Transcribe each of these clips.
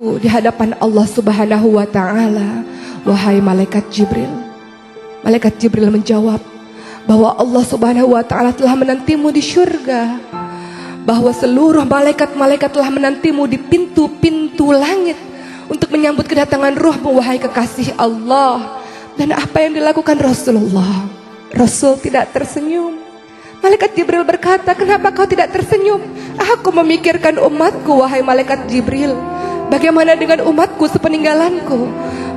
di hadapan Allah Subhanahu wa Ta'ala, wahai malaikat Jibril. Malaikat Jibril menjawab bahwa Allah Subhanahu wa Ta'ala telah menantimu di syurga, bahwa seluruh malaikat-malaikat telah menantimu di pintu-pintu langit untuk menyambut kedatangan ruhmu, wahai kekasih Allah. Dan apa yang dilakukan Rasulullah? Rasul tidak tersenyum. Malaikat Jibril berkata, kenapa kau tidak tersenyum? Aku memikirkan umatku, wahai malaikat Jibril. Bagaimana dengan umatku sepeninggalanku?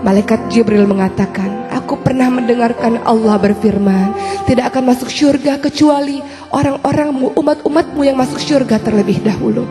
Malaikat Jibril mengatakan, aku pernah mendengarkan Allah berfirman, tidak akan masuk syurga kecuali orang-orangmu, umat-umatmu yang masuk syurga terlebih dahulu.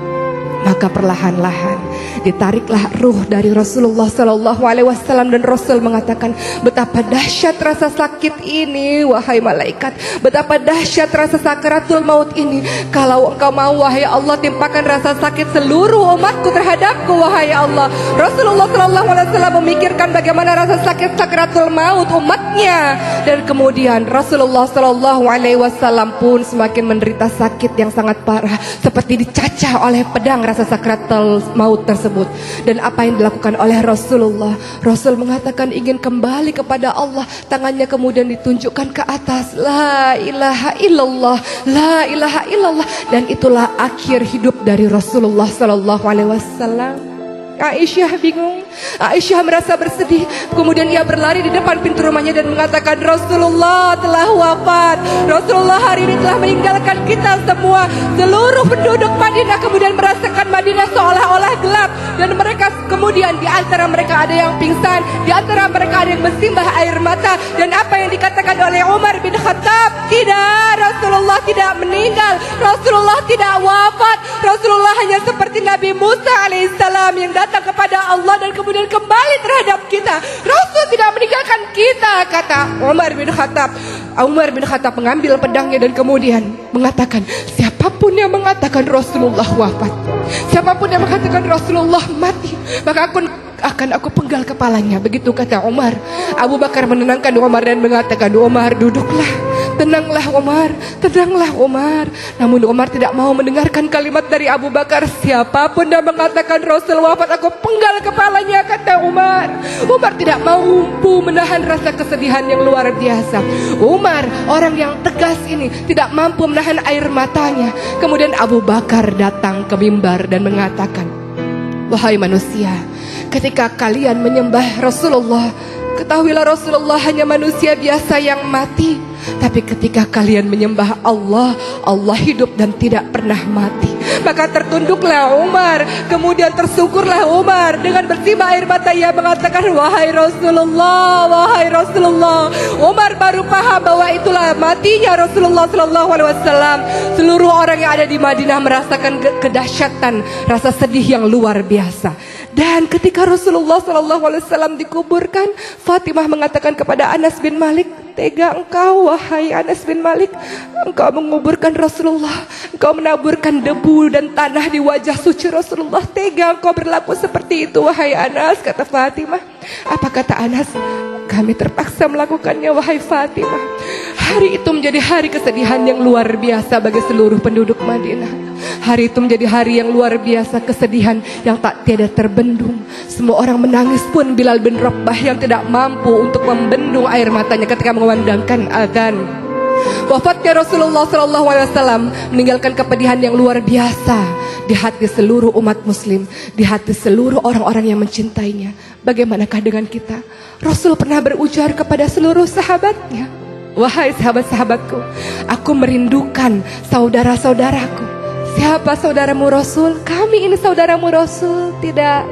Maka perlahan-lahan ditariklah ruh dari Rasulullah SAW, dan Rasul mengatakan, betapa dahsyat rasa sakit ini wahai malaikat, betapa dahsyat rasa sakaratul maut ini. Kalau engkau mau wahai Allah, timpakan rasa sakit seluruh umatku terhadapku wahai Allah. Rasulullah SAW memikirkan bagaimana rasa sakit sakaratul maut umatnya, dan kemudian Rasulullah SAW pun semakin menderita sakit yang sangat parah, seperti dicacah oleh pedang rasa sakaratul maut tersebut. Dan apa yang dilakukan oleh Rasulullah? Rasul mengatakan ingin kembali kepada Allah. Tangannya kemudian ditunjukkan ke atas, la ilaha illallah, la ilaha illallah. Dan itulah akhir hidup dari Rasulullah SAW. Aisyah bingung, Aisyah merasa bersedih. Kemudian ia berlari di depan pintu rumahnya dan mengatakan, Rasulullah telah wafat, Rasulullah hari ini telah meninggalkan kita semua. Seluruh penduduk Madinah kemudian merasakan Madinah seolah-olah gelap, dan mereka kemudian di antara mereka ada yang pingsan, di antara mereka ada yang bersimbah air mata. Dan apa yang dikatakan oleh Umar bin Khattab, tidak, Rasulullah tidak meninggal, Rasulullah tidak wafat, Rasulullah hanya seperti Nabi Musa alaihissalam yang datang kepada Allah dan kemudian kembali terhadap kita. Rasul tidak meninggalkan kita, kata Umar bin Khattab. Umar bin Khattab mengambil pedangnya dan kemudian mengatakan, siapapun yang mengatakan Rasulullah wafat, siapapun yang mengatakan Rasulullah mati, maka akan aku penggal kepalanya. Begitu kata Umar. Abu Bakar menenangkan Umar dan mengatakan, Umar, duduklah, tenanglah Umar, tenanglah Umar. Namun Umar tidak mau mendengarkan kalimat dari Abu Bakar. Siapapun yang mengatakan Rasul wafat, aku penggal kepalanya, kata Umar. Umar tidak mampu menahan rasa kesedihan yang luar biasa. Umar, orang yang tegas ini, tidak mampu menahan air matanya. Kemudian Abu Bakar datang ke mimbar dan mengatakan, wahai manusia, ketika kalian menyembah Rasulullah, ketahuilah Rasulullah hanya manusia biasa yang mati. Tapi ketika kalian menyembah Allah, Allah hidup dan tidak pernah mati. Maka tertunduklah Umar, kemudian tersungkurlah Umar. Dengan bersimbah air mata ia mengatakan, wahai Rasulullah, wahai Rasulullah. Umar baru paham bahwa itulah matinya Rasulullah SAW. Seluruh orang yang ada di Madinah merasakan kedahsyatan rasa sedih yang luar biasa. Dan ketika Rasulullah SAW dikuburkan, Fatimah mengatakan kepada Anas bin Malik, tega engkau wahai Anas bin Malik, engkau menguburkan Rasulullah, engkau menaburkan debu dan tanah di wajah suci Rasulullah. Tega engkau berlaku seperti itu wahai Anas, kata Fatimah. Apa kata Anas? Kami terpaksa melakukannya wahai Fatimah. Hari itu menjadi hari kesedihan yang luar biasa bagi seluruh penduduk Madinah. Hari itu menjadi hari yang luar biasa, kesedihan yang tak tiada terbendung. Semua orang menangis, pun Bilal bin Rabah yang tidak mampu untuk membendung air matanya ketika mengumandangkan azan. Wafatnya Rasulullah SAW meninggalkan kepedihan yang luar biasa di hati seluruh umat muslim, di hati seluruh orang-orang yang mencintainya. Bagaimanakah dengan kita? Rasul pernah berujar kepada seluruh sahabatnya, wahai sahabat-sahabatku, aku merindukan saudara-saudaraku. Siapa saudaramu Rasul? Kami ini saudaramu Rasul. Tidak,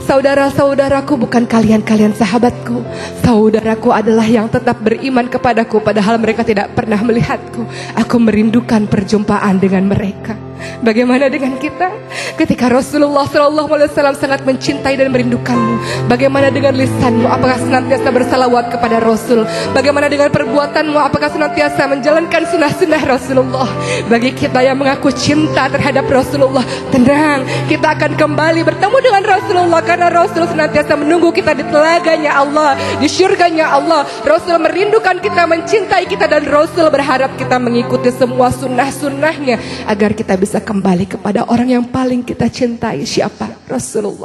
saudara-saudaraku bukan kalian-kalian sahabatku. Saudaraku adalah yang tetap beriman kepadaku padahal mereka tidak pernah melihatku. Aku merindukan perjumpaan dengan mereka. Bagaimana dengan kita? Ketika Rasulullah SAW sangat mencintai dan merindukanmu, bagaimana dengan lisanmu? Apakah senantiasa bersalawat kepada Rasul? Bagaimana dengan perbuatanmu? Apakah senantiasa menjalankan sunnah-sunnah Rasulullah? Bagi kita yang mengaku cinta terhadap Rasulullah, tenang, kita akan kembali bertemu dengan Rasulullah, karena Rasul senantiasa menunggu kita di telaganya Allah, di syurganya Allah. Rasul merindukan kita, mencintai kita, dan Rasul berharap kita mengikuti semua sunnah-sunnahnya agar kita bisa kembali kepada orang yang paling kita cintai. Siapa? Rasulullah.